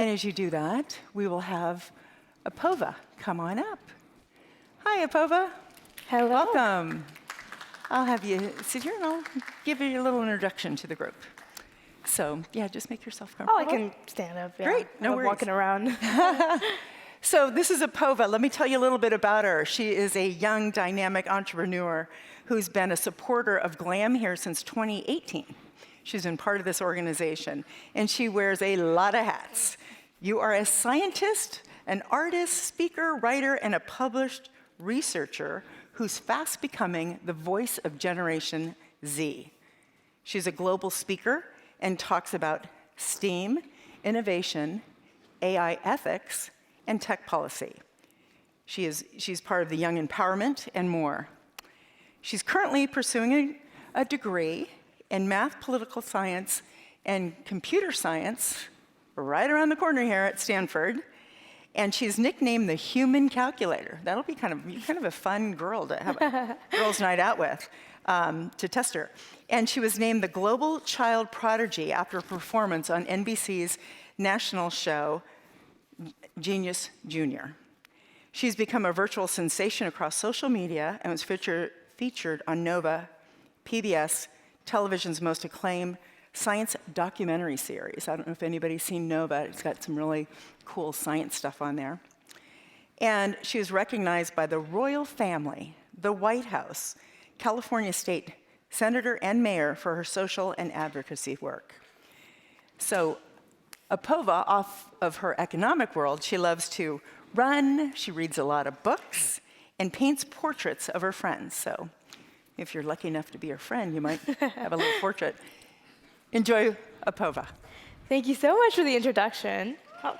And as you do that, we will have Apoorva come on up. Hi, Apoorva. Hello. Welcome. I'll have you sit here and I'll give you a little introduction to the group. So, yeah, just make yourself comfortable. Oh, I can stand up. Yeah. Great, no I'm worries. walking around. So this is Apoorva. Let me tell you a little bit about her. She is a young, dynamic entrepreneur who's been a supporter of GLAM here since 2018. She's been part of this organization, and she wears a lot of hats. You are a scientist, an artist, speaker, writer, and a published researcher who's fast becoming the voice of Generation Z. She's a global speaker and talks about STEAM, innovation, AI ethics, and tech policy. She's part of the Young Empowerment and more. She's currently pursuing a degree in math, political science, and computer science right around the corner here at Stanford. And she's nicknamed the Human Calculator. That'll be kind of a fun girl to have a girls' night out with, to test her. And she was named the Global Child Prodigy after a performance on NBC's national show, Genius Junior. She's become a virtual sensation across social media and was featured on Nova, PBS, television's most acclaimed science documentary series. I don't know if anybody's seen Nova. It's got some really cool science stuff on there. And she was recognized by the royal family, the White House, California State Senator and Mayor for her social and advocacy work. So Apoorva, off of her economic world, she loves to run, she reads a lot of books, and paints portraits of her friends. So if you're lucky enough to be her friend, you might have a little portrait. Enjoy Apoorva. Thank you so much for the introduction. Oh.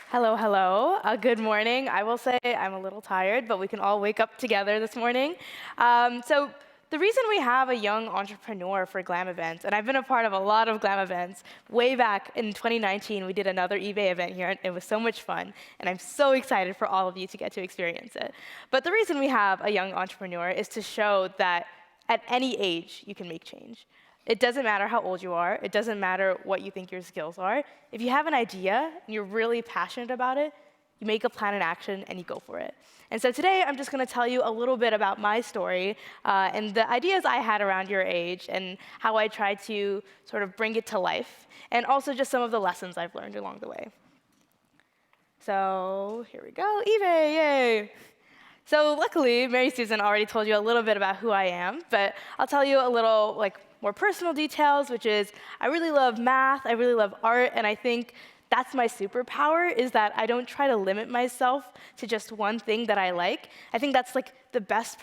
Hello, hello. Good morning. I will say I'm a little tired, but we can all wake up together this morning. So the reason we have a young entrepreneur for GLAM events, and I've been a part of a lot of GLAM events, way back in 2019, we did another eBay event here, and it was so much fun, and I'm so excited for all of you to get to experience it. But the reason we have a young entrepreneur is to show that at any age, you can make change. It doesn't matter how old you are. It doesn't matter what you think your skills are. If you have an idea and you're really passionate about it, you make a plan in action and you go for it. And so today, I'm just going to tell you a little bit about my story and the ideas I had around your age and how I tried to sort of bring it to life, and also just some of the lessons I've learned along the way. So here we go, eBay, yay. So luckily, Mary Susan already told you a little bit about who I am, but I'll tell you a little more personal details, which is I really love math, I really love art, and I think that's my superpower, is that I don't try to limit myself to just one thing that I like. I think that's the best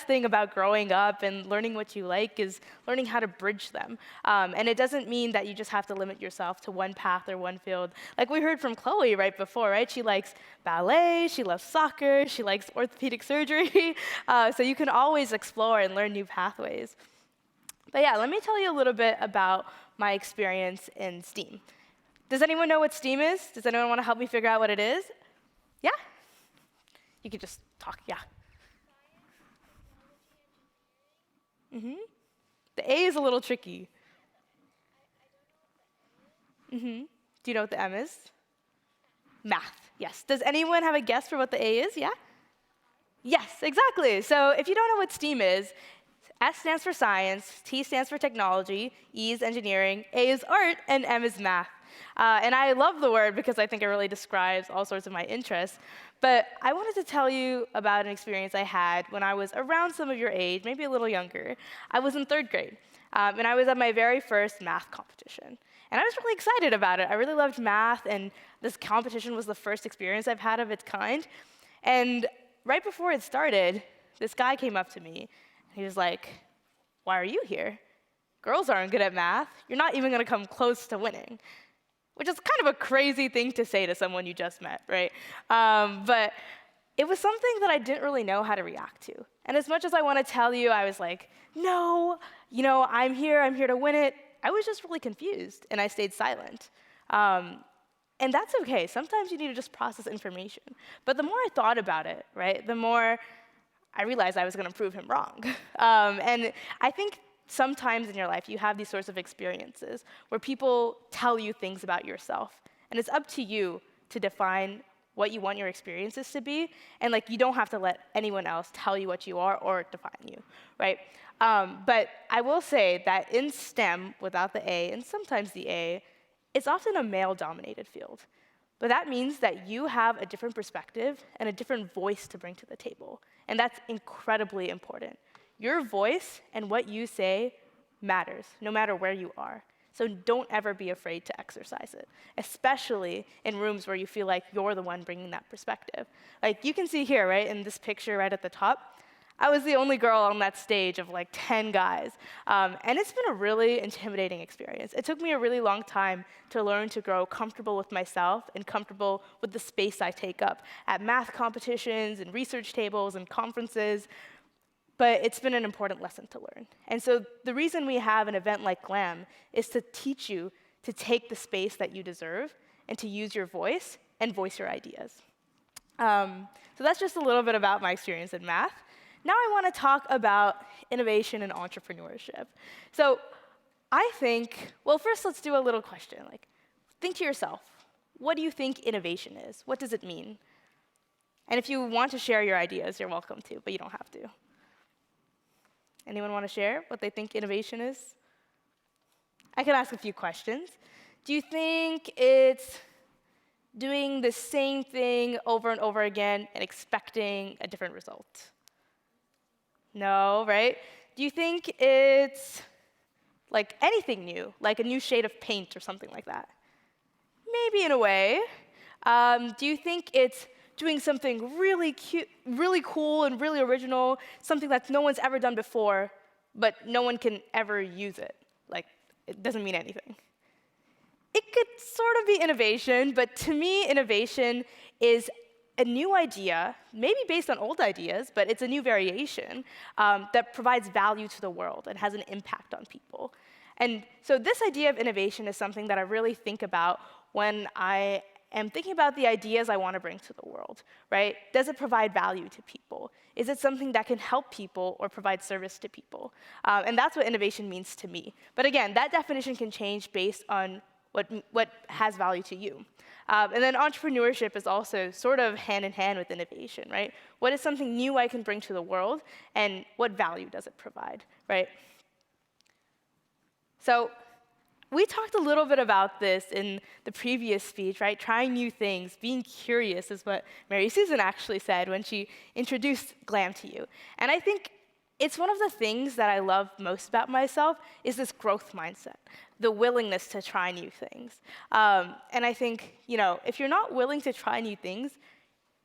thing about growing up and learning what you like, is learning how to bridge them. And it doesn't mean that you just have to limit yourself to one path or one field. Like we heard from Chloe right before, right? She likes ballet, she loves soccer, she likes orthopedic surgery. So you can always explore and learn new pathways. But yeah, let me tell you a little bit about my experience in STEAM. Does anyone know what STEAM is? Does anyone want to help me figure out what it is? Yeah? You could just talk, yeah. Mm-hmm. The A is a little tricky. Mm-hmm. Do you know what the M is? Math, yes. Does anyone have a guess for what the A is? Yeah? Yes, exactly. So if you don't know what STEAM is, S stands for science, T stands for technology, E is engineering, A is art, and M is math. And I love the word because I think it really describes all sorts of my interests. But I wanted to tell you about an experience I had when I was around some of your age, maybe a little younger. I was in 3rd grade, and I was at my very first math competition. And I was really excited about it. I really loved math, and this competition was the first experience I've had of its kind. And right before it started, this guy came up to me. He was like, "Why are you here? Girls aren't good at math. You're not even going to come close to winning." Which is kind of a crazy thing to say to someone you just met, right? But it was something that I didn't really know how to react to. And as much as I want to tell you, I was like, no, I'm here to win it, I was just really confused, and I stayed silent. And that's okay. Sometimes you need to just process information. But the more I thought about it, right, the more I realized I was going to prove him wrong. And I think sometimes in your life you have these sorts of experiences where people tell you things about yourself. And it's up to you to define what you want your experiences to be. And like, you don't have to let anyone else tell you what you are or define you, right? But I will say that in STEM, without the A, and sometimes the A, it's often a male-dominated field. But that means that you have a different perspective and a different voice to bring to the table. And that's incredibly important. Your voice and what you say matters, no matter where you are. So don't ever be afraid to exercise it, especially in rooms where you feel like you're the one bringing that perspective. Like you can see here, right, in this picture right at the top, I was the only girl on that stage of like 10 guys. And it's been a really intimidating experience. It took me a really long time to learn to grow comfortable with myself and comfortable with the space I take up at math competitions and research tables and conferences. But it's been an important lesson to learn. And so the reason we have an event like GLAM is to teach you to take the space that you deserve and to use your voice and voice your ideas. So that's just a little bit about my experience in math. Now I want to talk about innovation and entrepreneurship. So I think, well, first let's do a little question. Like, think to yourself, what do you think innovation is? What does it mean? And if you want to share your ideas, you're welcome to, but you don't have to. Anyone want to share what they think innovation is? I can ask a few questions. Do you think it's doing the same thing over and over again and expecting a different result? No, right? Do you think it's like anything new, like a new shade of paint or something like that? Maybe in a way. Do you think it's doing something really cute, really cool and really original, something that no one's ever done before, but no one can ever use it? Like, it doesn't mean anything. It could sort of be innovation, but to me, innovation is a new idea, maybe based on old ideas, but it's a new variation that provides value to the world and has an impact on people. And so this idea of innovation is something that I really think about when I am thinking about the ideas I want to bring to the world, right? Does it provide value to people? Is it something that can help people or provide service to people? And that's what innovation means to me. But again, that definition can change based on what has value to you. And then entrepreneurship is also sort of hand in hand with innovation, right? What is something new I can bring to the world, and what value does it provide, right? So we talked a little bit about this in the previous speech, right? Trying new things, being curious is what Mary Susan actually said when she introduced GLAM to you. And I think it's one of the things that I love most about myself is this growth mindset, the willingness to try new things. And I think, if you're not willing to try new things,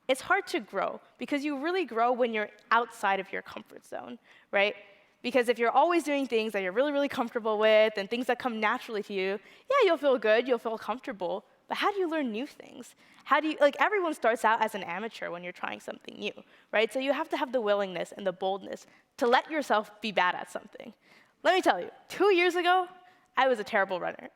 it's hard to grow because you really grow when you're outside of your comfort zone, right? Because if you're always doing things that you're really, really comfortable with and things that come naturally to you, yeah, you'll feel good, you'll feel comfortable, but how do you learn new things? How do you, everyone starts out as an amateur when you're trying something new, right? So you have to have the willingness and the boldness to let yourself be bad at something. Let me tell you, 2 years ago, I was a terrible runner.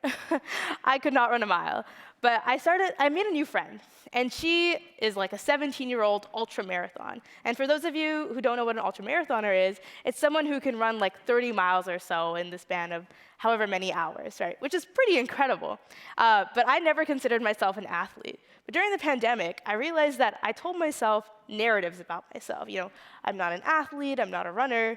I could not run a mile. But I made a new friend, and she is like a 17-year-old ultra-marathon. And for those of you who don't know what an ultra-marathoner is, it's someone who can run like 30 miles or so in the span of however many hours, right? Which is pretty incredible. But I never considered myself an athlete. But during the pandemic, I realized that I told myself narratives about myself. I'm not an athlete, I'm not a runner.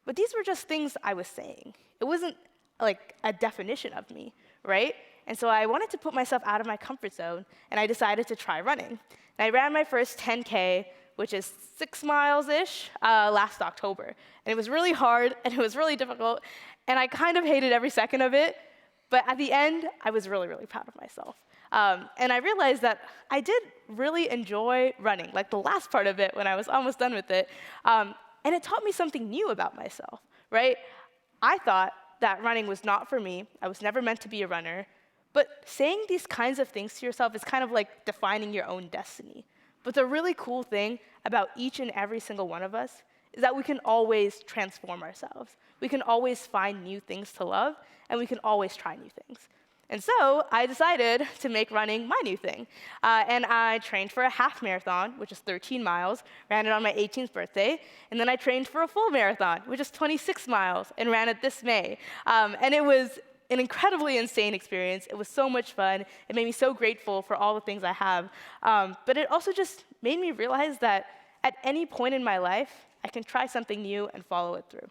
But these were just things I was saying. It wasn't like a definition of me, right? And so I wanted to put myself out of my comfort zone, and I decided to try running. And I ran my first 10K, which is 6 miles-ish, last October. And it was really hard, and it was really difficult, and I kind of hated every second of it. But at the end, I was really, really proud of myself. And I realized that I did really enjoy running, like the last part of it when I was almost done with it. And it taught me something new about myself, right? I thought that running was not for me. I was never meant to be a runner. But saying these kinds of things to yourself is kind of like defining your own destiny. But the really cool thing about each and every single one of us is that we can always transform ourselves. We can always find new things to love, and we can always try new things. And so I decided to make running my new thing. And I trained for a half marathon, which is 13 miles, ran it on my 18th birthday. And then I trained for a full marathon, which is 26 miles, and ran it this May. And it was an incredibly insane experience. It was so much fun. It made me so grateful for all the things I have. But it also just made me realize that at any point in my life, I can try something new and follow it through.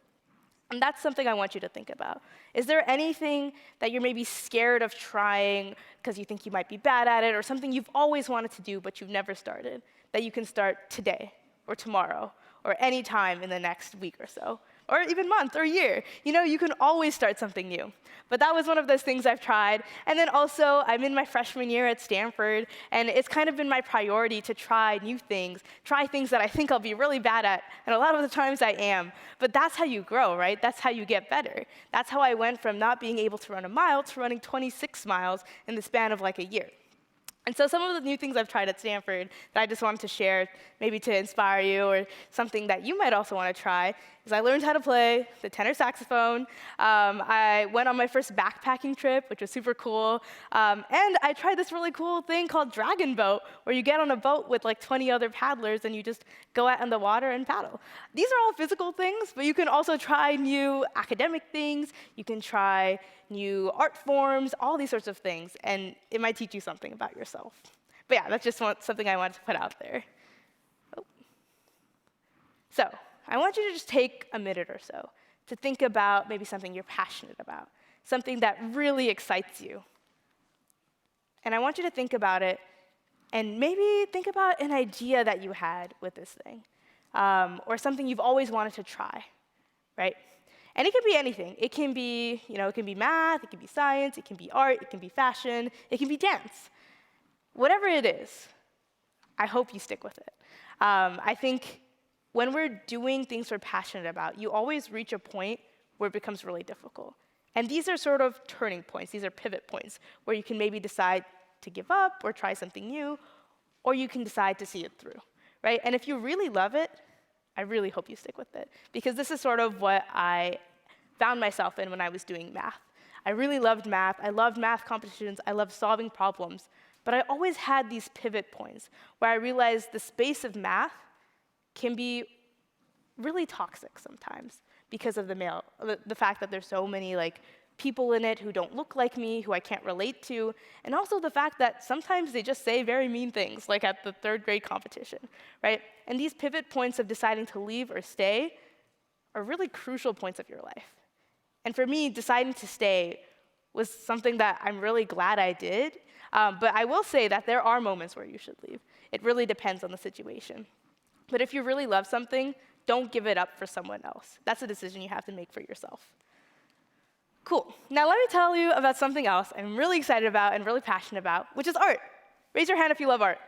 And that's something I want you to think about. Is there anything that you're maybe scared of trying because you think you might be bad at it, or something you've always wanted to do but you've never started, that you can start today or tomorrow or any time in the next week or so, or even month or year? You know, you can always start something new. But that was one of those things I've tried. And then also, I'm in my freshman year at Stanford, and it's kind of been my priority to try new things, try things that I think I'll be really bad at, and a lot of the times I am. But that's how you grow, right? That's how you get better. That's how I went from not being able to run a mile to running 26 miles in the span of like a year. And so some of the new things I've tried at Stanford that I just wanted to share, maybe to inspire you, or something that you might also want to try, is I learned how to play the tenor saxophone. I went on my first backpacking trip, which was super cool. And I tried this really cool thing called Dragon Boat, where you get on a boat with like 20 other paddlers, and you just go out in the water and paddle. These are all physical things, but you can also try new academic things. You can try new art forms, all these sorts of things, and it might teach you something about yourself. But yeah, that's just something I wanted to put out there. Oh. So I want you to just take a minute or so to think about maybe something you're passionate about, something that really excites you. And I want you to think about it, and maybe think about an idea that you had with this thing, or something you've always wanted to try, right? And it can be anything. It can be, it can be math, it can be science, it can be art, it can be fashion, it can be dance. Whatever it is, I hope you stick with it. I think when we're doing things we're passionate about, you always reach a point where it becomes really difficult. And these are sort of turning points. These are pivot points where you can maybe decide to give up or try something new, or you can decide to see it through, right? And if you really love it, I really hope you stick with it, because this is sort of what I found myself in when I was doing math. I really loved math. I loved math competitions. I loved solving problems. But I always had these pivot points where I realized the space of math can be really toxic sometimes because of the fact that there's so many people in it who don't look like me, who I can't relate to, and also the fact that sometimes they just say very mean things, like at the third grade competition, right? And these pivot points of deciding to leave or stay are really crucial points of your life. And for me, deciding to stay was something that I'm really glad I did, but I will say that there are moments where you should leave. It really depends on the situation. But if you really love something, don't give it up for someone else. That's a decision you have to make for yourself. Cool. Now let me tell you about something else I'm really excited about and really passionate about, which is art. Raise your hand if you love art.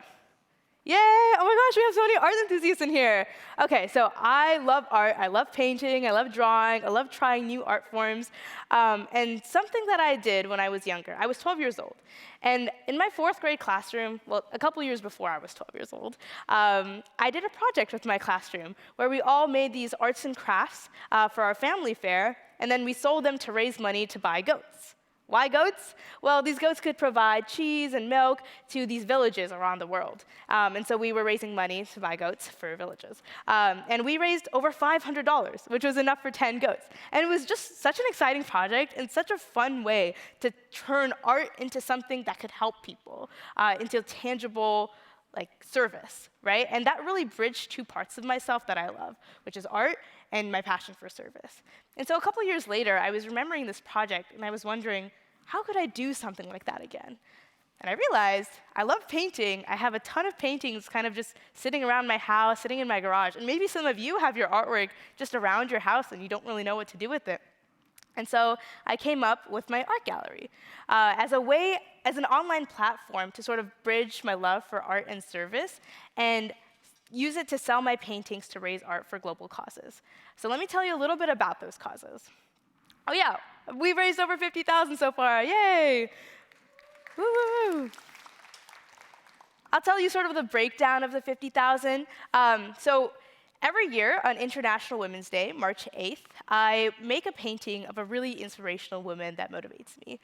Yay! Oh my gosh, we have so many art enthusiasts in here. Okay, so I love art. I love painting. I love drawing. I love trying new art forms. And something that I did when I was younger, I was 12 years old. And in my 4th grade classroom, well, a couple years before I was 12 years old, I did a project with my classroom where we all made these arts and crafts for our family fair, and then we sold them to raise money to buy goats. Why goats? Well, these goats could provide cheese and milk to these villages around the world. And so we were raising money to buy goats for villages. And we raised over $500, which was enough for 10 goats. And it was just such an exciting project and such a fun way to turn art into something that could help people, into tangible service, right? And that really bridged 2 parts of myself that I love, which is art and my passion for service. And so a couple years later, I was remembering this project, and I was wondering, how could I do something like that again? And I realized I love painting. I have a ton of paintings kind of just sitting around my house, sitting in my garage. And maybe some of you have your artwork just around your house, and you don't really know what to do with it. And so I came up with my art gallery as an online platform to sort of bridge my love for art and service and use it to sell my paintings to raise art for global causes. So let me tell you a little bit about those causes. Oh yeah, we've raised over 50,000 so far, yay! Woo-woo! I'll tell you sort of the breakdown of the 50,000. So Every year on International Women's Day, March 8th, I make a painting of a really inspirational woman that motivates me,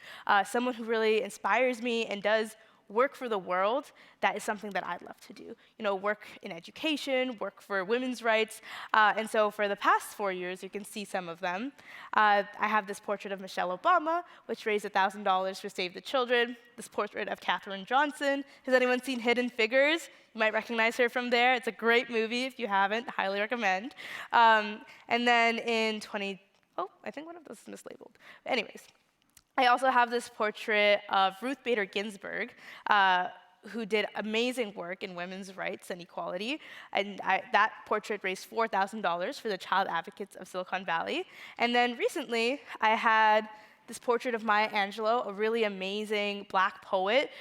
someone who really inspires me and does work for the world. That is something that I'd love to do. Work in education, work for women's rights. And so for the past 4 years, you can see some of them. I have this portrait of Michelle Obama, which raised $1,000 for Save the Children. This portrait of Katherine Johnson. Has anyone seen Hidden Figures? You might recognize her from there. It's a great movie. If you haven't, highly recommend. And then in I think one of those is mislabeled. But anyways, I also have this portrait of Ruth Bader Ginsburg, who did amazing work in women's rights and equality. And that portrait raised $4,000 for the Child Advocates of Silicon Valley. And then recently, I had this portrait of Maya Angelou, a really amazing Black poet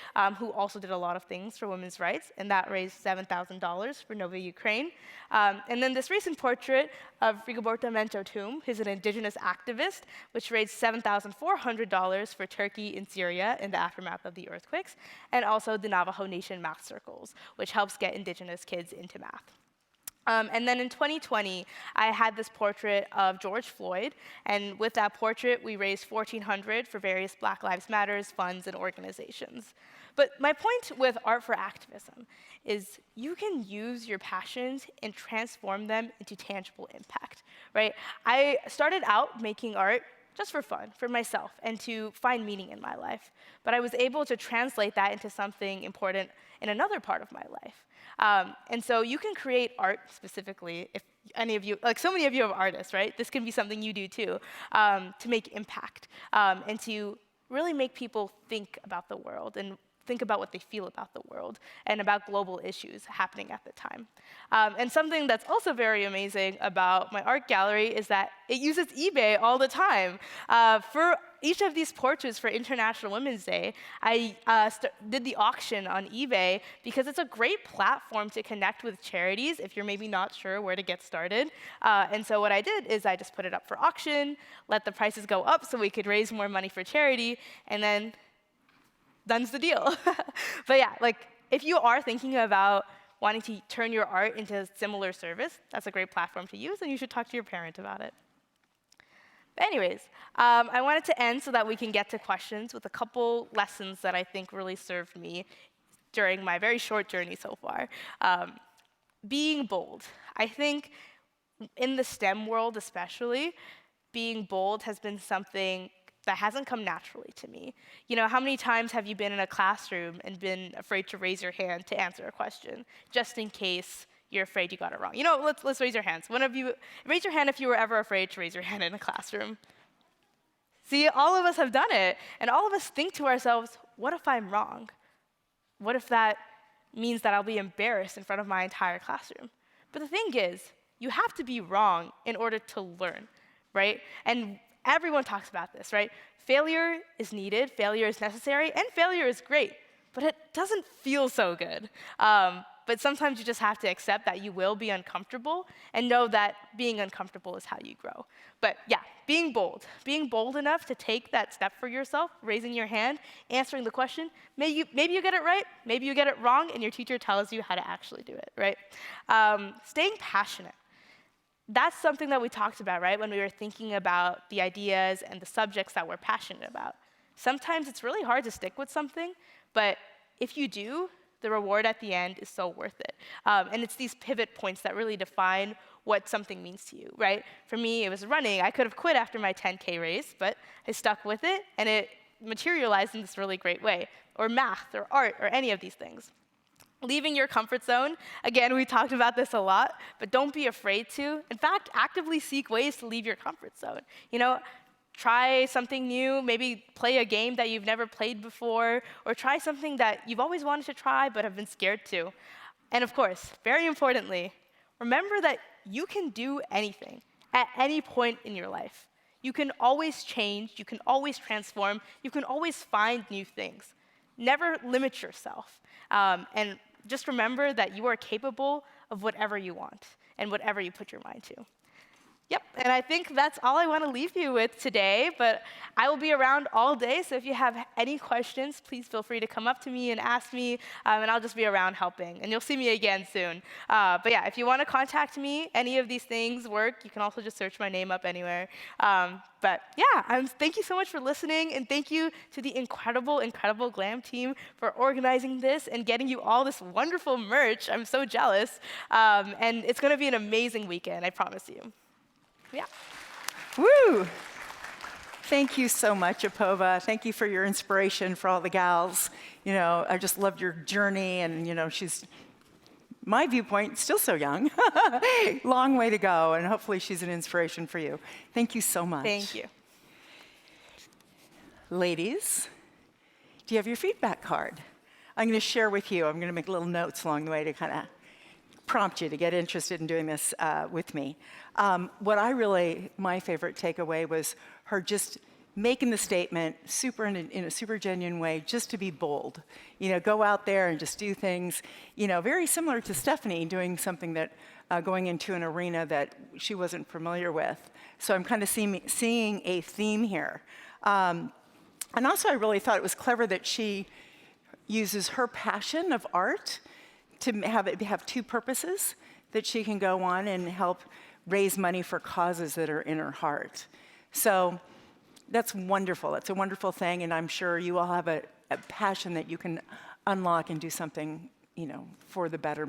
who also did a lot of things for women's rights, and that raised $7,000 for Nova Ukraine. And then this recent portrait of Rigoberta Menchú, who's an indigenous activist, which raised $7,400 for Turkey and Syria in the aftermath of the earthquakes, and also the Navajo Nation Math Circles, which helps get indigenous kids into math. And then in 2020, I had this portrait of George Floyd, and with that portrait, we raised $1,400 for various Black Lives Matters funds and organizations. But my point with art for activism is you can use your passions and transform them into tangible impact, right? I started out making art just for fun, for myself, and to find meaning in my life. But I was able to translate that into something important in another part of my life. And so you can create art specifically, if any of you, like so many of you are artists, right? This can be something you do too, to make impact, and to really make people think about the world and think about what they feel about the world and about global issues happening at the time. And something that's also very amazing about my art gallery is that it uses eBay all the time. For each of these portraits for International Women's Day, I did the auction on eBay because it's a great platform to connect with charities if you're maybe not sure where to get started. And so what I did is I just put it up for auction, let the prices go up so we could raise more money for charity, and then done's the deal. But yeah, if you are thinking about wanting to turn your art into a similar service, that's a great platform to use, and you should talk to your parent about it. But anyways, I wanted to end so that we can get to questions with a couple lessons that I think really served me during my very short journey so far. Being bold. I think in the STEM world especially, being bold has been something that hasn't come naturally to me. How many times have you been in a classroom and been afraid to raise your hand to answer a question, just in case you're afraid you got it wrong? Let's raise your hands. One of you, raise your hand if you were ever afraid to raise your hand in a classroom. See, all of us have done it, and all of us think to ourselves, what if I'm wrong? What if that means that I'll be embarrassed in front of my entire classroom? But the thing is, you have to be wrong in order to learn, right? And everyone talks about this, right? Failure is needed, failure is necessary, and failure is great, but it doesn't feel so good. But sometimes you just have to accept that you will be uncomfortable and know that being uncomfortable is how you grow. But yeah, being bold enough to take that step for yourself, raising your hand, answering the question, maybe you get it right, maybe you get it wrong, and your teacher tells you how to actually do it, right? Staying passionate. That's something that we talked about, right, when we were thinking about the ideas and the subjects that we're passionate about. Sometimes it's really hard to stick with something, but if you do, the reward at the end is so worth it. And it's these pivot points that really define what something means to you, right? For me, it was running. I could have quit after my 10K race, but I stuck with it, and it materialized in this really great way. Or math, or art, or any of these things. Leaving your comfort zone, again, we talked about this a lot, but don't be afraid to. In fact, actively seek ways to leave your comfort zone. Try something new, maybe play a game that you've never played before, or try something that you've always wanted to try but have been scared to. And of course, very importantly, remember that you can do anything at any point in your life. You can always change, you can always transform, you can always find new things. Never limit yourself. And just remember that you are capable of whatever you want and whatever you put your mind to. Yep, and I think that's all I want to leave you with today, but I will be around all day, so if you have any questions, please feel free to come up to me and ask me, and I'll just be around helping. And you'll see me again soon. But yeah, if you want to contact me, any of these things work. You can also just search my name up anywhere. But yeah, thank you so much for listening, and thank you to the incredible, incredible GLAM team for organizing this and getting you all this wonderful merch. I'm so jealous. And it's going to be an amazing weekend, I promise you. Yeah. Woo! Thank you so much, Apoorva. Thank you for your inspiration for all the gals. You know, I just loved your journey, and you know, she's, my viewpoint, still so young. Long way to go, and hopefully she's an inspiration for you. Thank you so much. Thank you. Ladies, do you have your feedback card? I'm going to share with you. I'm going to make little notes along the way to kind of prompt you to get interested in doing this with me. My favorite takeaway was her just making the statement in a super genuine way, just to be bold. You know, go out there and just do things, you know, very similar to Stephanie doing something that, going into an arena that she wasn't familiar with. So I'm kind of seeing a theme here. And also I really thought it was clever that she uses her passion of art to have two purposes, that she can go on and help raise money for causes that are in her heart. So that's wonderful. That's a wonderful thing, and I'm sure you all have a passion that you can unlock and do something, you know, for the betterment.